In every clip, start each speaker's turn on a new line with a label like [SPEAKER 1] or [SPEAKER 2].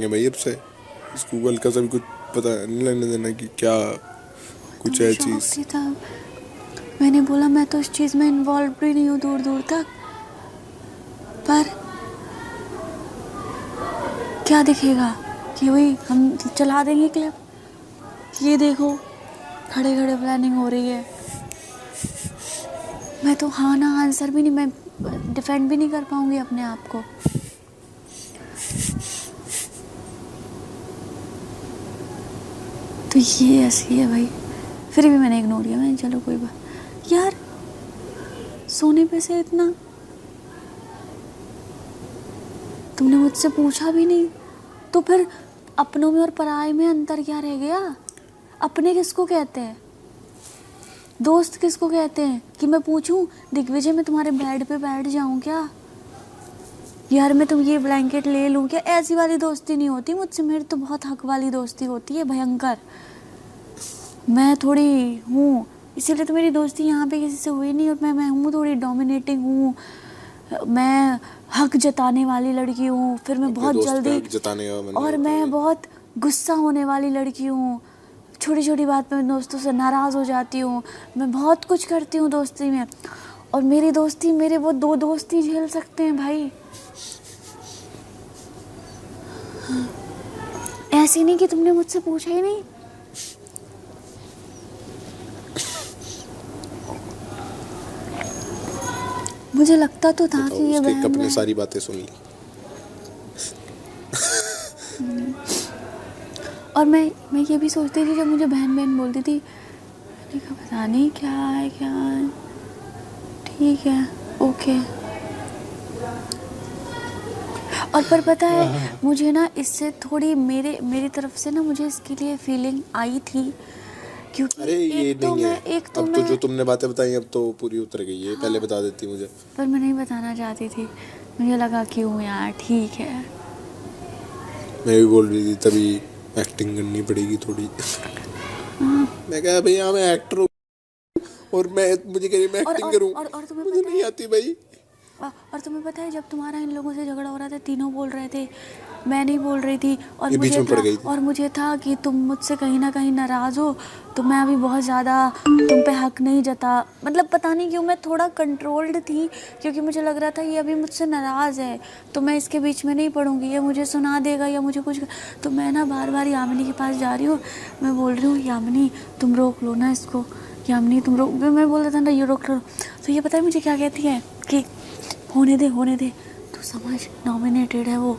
[SPEAKER 1] भाई अब से इस गूगल का सब कुछ पता नहीं लगने देना कि क्या कुछ है चीज़।
[SPEAKER 2] थी तब मैंने बोला मैं तो इस चीज़ में इन्वॉल्व भी नहीं हूँ दूर दूर तक, पर क्या दिखेगा कि वही हम चला देंगे क्लिप, ये देखो खड़े खड़े प्लानिंग हो रही है। मैं तो हाँ ना आंसर भी नहीं, मैं डिफेंड भी नहीं कर पाऊंगी अपने आप को। तो ये ऐसी है भाई, फिर भी मैंने इग्नोर किया। मैंने चलो कोई बात यार, सोने पे से इतना तुमने मुझसे पूछा भी नहीं, तो फिर अपनों में और पराये में अंतर क्या रह गया? अपने किसको कहते हैं, दोस्त किसको कहते हैं? कि मैं पूछूं दिग्विजय मैं तुम्हारे बेड पे बैठ जाऊं क्या, यार मैं तुम ये ब्लैंकेट ले लूं क्या? ऐसी वाली दोस्ती नहीं होती मुझसे, मेरी तो बहुत हक वाली दोस्ती होती है, भयंकर। मैं थोड़ी हूँ, इसीलिए तो मेरी दोस्ती यहाँ पे किसी से हुई नहीं। और मैं हूँ थोड़ी डोमिनेटिंग हूँ, मैं हक जताने वाली लड़की हूँ, फिर मैं बहुत जल्दी, और मैं बहुत गुस्सा होने वाली लड़की हूँ, छोटी छोटी बात पे मैं दोस्तों से नाराज़ हो जाती हूँ, मैं बहुत कुछ करती हूँ दोस्ती में। और मेरी दोस्ती, मेरे वो दो दोस्त ही झेल सकते हैं भाई। ऐसे नहीं कि तुमने मुझसे पूछा ही नहीं। मुझे लगता तो था कि ये बहन
[SPEAKER 1] अपनी सारी बातें सुन ली।
[SPEAKER 2] और मैं ये भी सोचती थी, जब मुझे बहन बहन बोलती थी, मैंने कहा पता नहीं क्या है क्या है, ठीक है ओके। और पर पता है मुझे ना इससे थोड़ी मेरी तरफ से ना मुझे इसके लिए फीलिंग आई थी, क्योंकि
[SPEAKER 1] अरे ये
[SPEAKER 2] तो
[SPEAKER 1] नहीं
[SPEAKER 2] मैं
[SPEAKER 1] है,
[SPEAKER 2] एक तो
[SPEAKER 1] अब
[SPEAKER 2] मैं
[SPEAKER 1] तो जो तुमने बातें बताई अब तो पूरी उतर गई है। पहले बता देती मुझे।
[SPEAKER 2] पर मैं नहीं बताना चाहती थी, मुझे लगा क्यों यार, ठीक है।
[SPEAKER 1] मैं भी बोल रही थी तभी एक्टिंग करनी पड़ेगी थोड़ी। मैं कहा भैया मैं एक्टर हूँ और मुझे कह रही मैं एक्टिंग करूँ,
[SPEAKER 2] और तुम्हें
[SPEAKER 1] मुझे
[SPEAKER 2] पता
[SPEAKER 1] नहीं
[SPEAKER 2] है,
[SPEAKER 1] आती भाई।
[SPEAKER 2] और तुम्हें पता है जब तुम्हारा इन लोगों से झगड़ा हो रहा था, तीनों बोल रहे थे, मैं नहीं बोल रही थी,
[SPEAKER 1] ये बीच में पड़ गई थी।
[SPEAKER 2] और मुझे था कि तुम मुझसे कहीं ना कहीं नाराज़ हो, तो मैं अभी बहुत ज़्यादा तुम पे हक नहीं जता, मतलब पता नहीं क्यों मैं थोड़ा कंट्रोल्ड थी, क्योंकि मुझे लग रहा था ये अभी मुझसे नाराज़ है, तो मैं इसके बीच में नहीं पड़ूंगी, ये मुझे सुना देगा या मुझे कुछ। तो मैं ना बार बार यामिनी के पास जा रही हूँ, मैं बोल रही हूँ यामिनी तुम रोक लो ना इसको, यामिनी तुम रोक, मैं बोल रहा था ना ये रोक लो। तो ये पता है मुझे क्या कहती है कि होने दे, तू समझ नॉमिनेटेड है वो,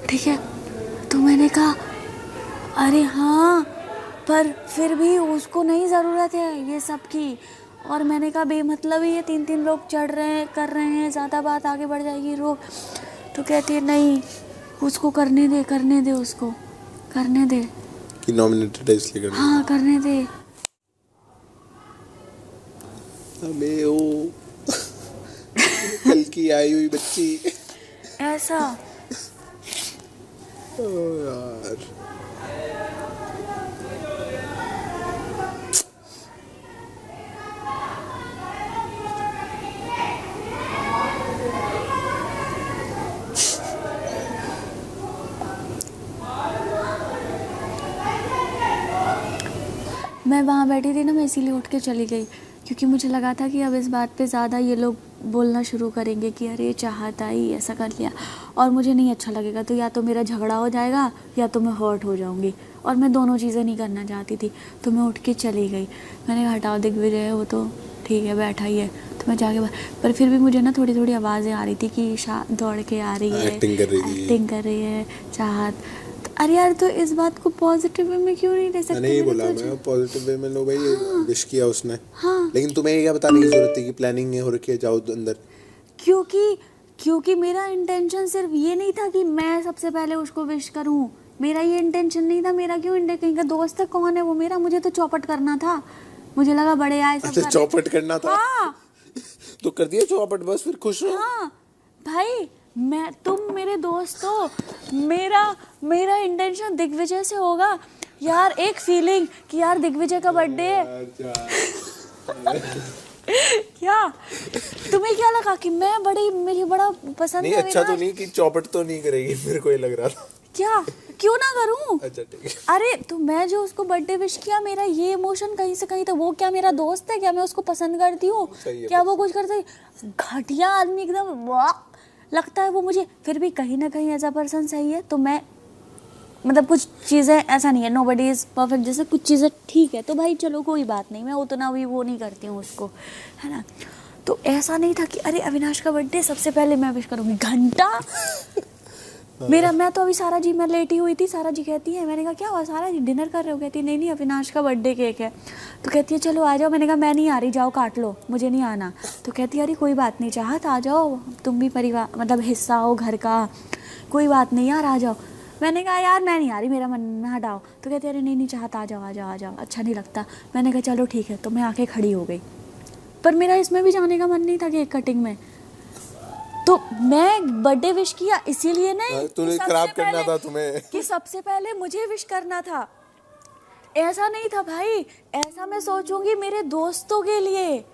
[SPEAKER 2] ठीक है। तो मैंने कहा अरे हाँ, पर फिर भी उसको नहीं ज़रूरत है ये सब की। और मैंने कहा बेमतलब ही ये 3 लोग चढ़ रहे हैं, कर रहे हैं, ज़्यादा बात आगे बढ़ जाएगी, रोक। तो कहती है नहीं उसको करने दे उसको करने दे,
[SPEAKER 1] कि नॉमिनेटेड है इसलिए करने।
[SPEAKER 2] हाँ करने दे।
[SPEAKER 1] अबे ओ कल की आई हुई बच्ची
[SPEAKER 2] ऐसा
[SPEAKER 1] ओ यार।
[SPEAKER 2] मैं वहाँ बैठी थी ना, मैं इसीलिए उठ के चली गई, क्योंकि मुझे लगा था कि अब इस बात पे ज़्यादा ये लोग बोलना शुरू करेंगे कि अरे चाहता ही ऐसा कर लिया, और मुझे नहीं अच्छा लगेगा। तो या तो मेरा झगड़ा हो जाएगा या तो मैं हर्ट हो जाऊँगी, और मैं दोनों चीज़ें नहीं करना चाहती थी। तो मैं उठ के चली गई, मैंने कहा हटाओ दिग्विजय है वो तो ठीक है बैठा ही है। तो मैं जाके पर फिर भी मुझे ना थोड़ी थोड़ी आवाज़ें आ रही थी कि ईशा दौड़ के आ रही है,
[SPEAKER 1] एक्टिंग कर रही है
[SPEAKER 2] चाहत। अरे यार तो इस बात को पॉजिटिव वे में क्यों नहीं ले सकते?
[SPEAKER 1] नहीं बोला मैं पॉजिटिव वे में, लो भाई विश किया उसने।
[SPEAKER 2] हाँ
[SPEAKER 1] लेकिन तुम्हें क्या बताने की जरूरत थी कि प्लानिंग हो रखी है, जाओ अंदर।
[SPEAKER 2] क्योंकि मेरा इंटेंशन सिर्फ ये नहीं था कि मैं सबसे पहले उसको विश करूं, मेरा ये इंटेंशन नहीं था। मेरा क्यों कहीं का दोस्त है, कौन है वो मेरा, मुझे तो चौपट करना था, मुझे लगा बड़े आए सब।
[SPEAKER 1] अच्छा चौपट करना था।
[SPEAKER 2] हाँ
[SPEAKER 1] तो कर दिया चौपट, बस फिर खुश हो।
[SPEAKER 2] हाँ भाई, तुम मेरे दोस्त हो, मेरा इंटेंशन दिग्विजय से होगा यार। एक फीलिंग कि यार दिग्विजय का बर्थडे है क्या तुम्हें क्या लगा कि मैं मुझे बड़ा पसंद
[SPEAKER 1] नहीं
[SPEAKER 2] है?
[SPEAKER 1] अच्छा तो नहीं कि चौपट तो नहीं करेगी, मेरे को ये लग रहा था।
[SPEAKER 2] क्या, क्यों ना करूं?
[SPEAKER 1] अच्छा ठीक है।
[SPEAKER 2] अरे तो मैं जो उसको बर्थडे विश किया, मेरा ये इमोशन कहीं से कहीं था। वो क्या मेरा दोस्त है? क्या मैं उसको पसंद करती हूँ?
[SPEAKER 1] सही है,
[SPEAKER 2] क्या वो कुछ करता है? घटिया आदमी एकदम, वाह लगता है वो मुझे। फिर भी कहीं ना कहीं एज अ पर्सन सही है। तो मैं मतलब कुछ चीज़ें ऐसा नहीं है, नोबडी इज़ परफेक्ट, जैसे कुछ चीज़ें ठीक है तो भाई चलो कोई बात नहीं, मैं उतना भी वो नहीं करती हूँ उसको, है ना। तो ऐसा नहीं था कि अरे अविनाश का बर्थडे सबसे पहले मैं विश करूँगी, घंटा मेरा। मैं तो अभी सारा जी, मैं लेटी हुई थी, सारा जी कहती है, मैंने कहा क्या हुआ सारा जी, डिनर कर रहे हो? कहती है नहीं नहीं अविनाश का बर्थडे केक है। तो कहती है चलो आ जाओ। मैंने कहा मैं नहीं आ रही, जाओ काट लो, मुझे नहीं आना। तो कहती है अरे कोई बात नहीं चाहत, आ जाओ, तुम भी परिवार मतलब हिस्सा हो घर का, कोई बात नहीं यार आ जाओ। मैंने कहा यार मैं नहीं आ रही, मेरा मन में हटाओ। तो कहती है अरे नहीं नहीं चाहत, आ जाओ आ जाओ आ जाओ, अच्छा नहीं लगता। मैंने कहा चलो ठीक है। तो मैं आके खड़ी हो गई, पर मेरा इसमें भी जाने का मन नहीं था केक कटिंग में। तो मैं बर्थडे विश किया इसीलिए नहीं
[SPEAKER 1] तूने
[SPEAKER 2] कि
[SPEAKER 1] खराब
[SPEAKER 2] सबसे
[SPEAKER 1] करना
[SPEAKER 2] पहले-
[SPEAKER 1] था तुम्हें।
[SPEAKER 2] कि सबसे पहले मुझे विश करना था, ऐसा नहीं था भाई। ऐसा मैं सोचूंगी मेरे दोस्तों के लिए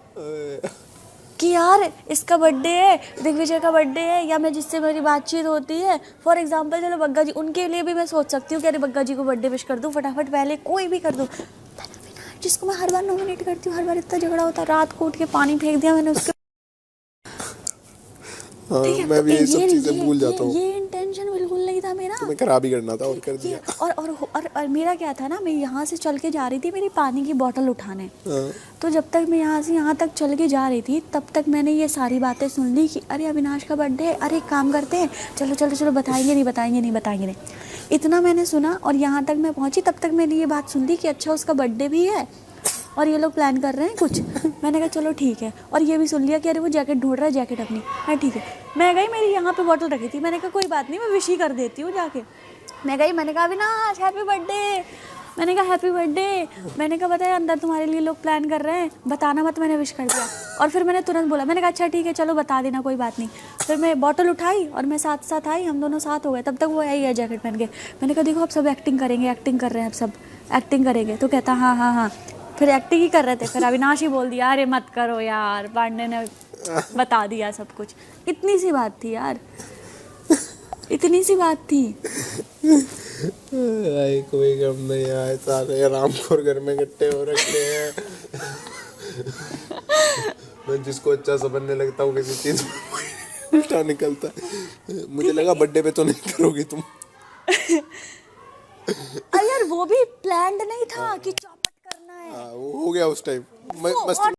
[SPEAKER 2] कि यार इसका बर्थडे है, दिग्विजय का बर्थडे है, या मैं जिससे मेरी बातचीत होती है, फॉर एग्जांपल चलो बग्गा जी, उनके लिए भी मैं सोच सकती हूँ कि अरे बग्गा जी को बर्थडे विश कर दूँ फटाफट, पहले कोई भी कर दूँ। जिसको मैं हर बार नॉमिनेट करती हूँ, हर बार इतना झगड़ा होता है, रात को उठ के पानी फेंक दिया मैंने उसके।
[SPEAKER 1] हाँ,
[SPEAKER 2] ठीक है,
[SPEAKER 1] मैं
[SPEAKER 2] तो
[SPEAKER 1] भी ये सब चीजें भूल जाता हूँ।
[SPEAKER 2] ये इंटेंशन बिल्कुल नहीं था मेरा।
[SPEAKER 1] तुम्हें खराब ही करना था और कर दिया।
[SPEAKER 2] और मेरा क्या था ना, मैं यहाँ से चल के जा रही थी मेरी पानी की बोतल उठाने।
[SPEAKER 1] हाँ।
[SPEAKER 2] तो जब तक मैं यहाँ से यहाँ तक चल के जा रही थी, तब तक मैंने ये सारी बातें सुन ली कि अरे अविनाश का बर्थडे है, अरे एक काम करते हैं, चलो चलो चलो, बताएंगे नहीं बताएंगे नहीं बताएंगे नहीं, इतना मैंने सुना। और यहाँ तक मैं पहुँची तब तक मैंने ये बात सुन ली कि अच्छा उसका बर्थडे भी है और ये लोग प्लान कर रहे हैं कुछ। मैंने कहा चलो ठीक है। और ये भी सुन लिया कि अरे वो जैकेट ढूंढ रहा है, जैकेट अपनी है, ठीक है। मैं गई, मेरी यहाँ पे बॉटल रखी थी, मैंने कहा कोई बात नहीं मैं विश ही कर देती हूँ जाके। मैं गई, मैंने कहा अविनाश हैप्पी बर्थडे, मैंने कहा हैप्पी बर्थडे, मैंने कहा बताया अंदर तुम्हारे लिए लोग प्लान कर रहे हैं, बताना मत, मैंने विश कर दिया। और फिर मैंने तुरंत बोला, मैंने कहा अच्छा ठीक है चलो बता देना कोई बात नहीं। फिर मैं बॉटल उठाई और मैं साथ साथ आई, हम दोनों साथ हो गए। तब तक वो आई है जैकेट पहन के। मैंने कहा देखो अब सब एक्टिंग करेंगे, एक्टिंग कर रहे हैं, अब सब एक्टिंग करेंगे। तो कहता हाँ हाँ हाँ, फिर एक्टिंग ही कर रहे थे। फिर अविनाश ही बोल दिया अरे मत करो यार, पांडे ने बता दिया सब कुछ। इतनी सी बात थी यार, इतनी सी बात थी।
[SPEAKER 1] आई कोई गम नहीं आए, सारे आरामखोर घर में इकट्ठे हो रखे हैं। मैं जिसको अच्छा समझने लगता हूँ किसी चीज में उल्टा निकलता है। मुझे लगा बर्थडे पे तो नहीं करोगी तुम।
[SPEAKER 2] अरे यार वो भी प्लान्ड नहीं था कि चौपट करना है।
[SPEAKER 1] वो हो गया उस टाइम मस्त।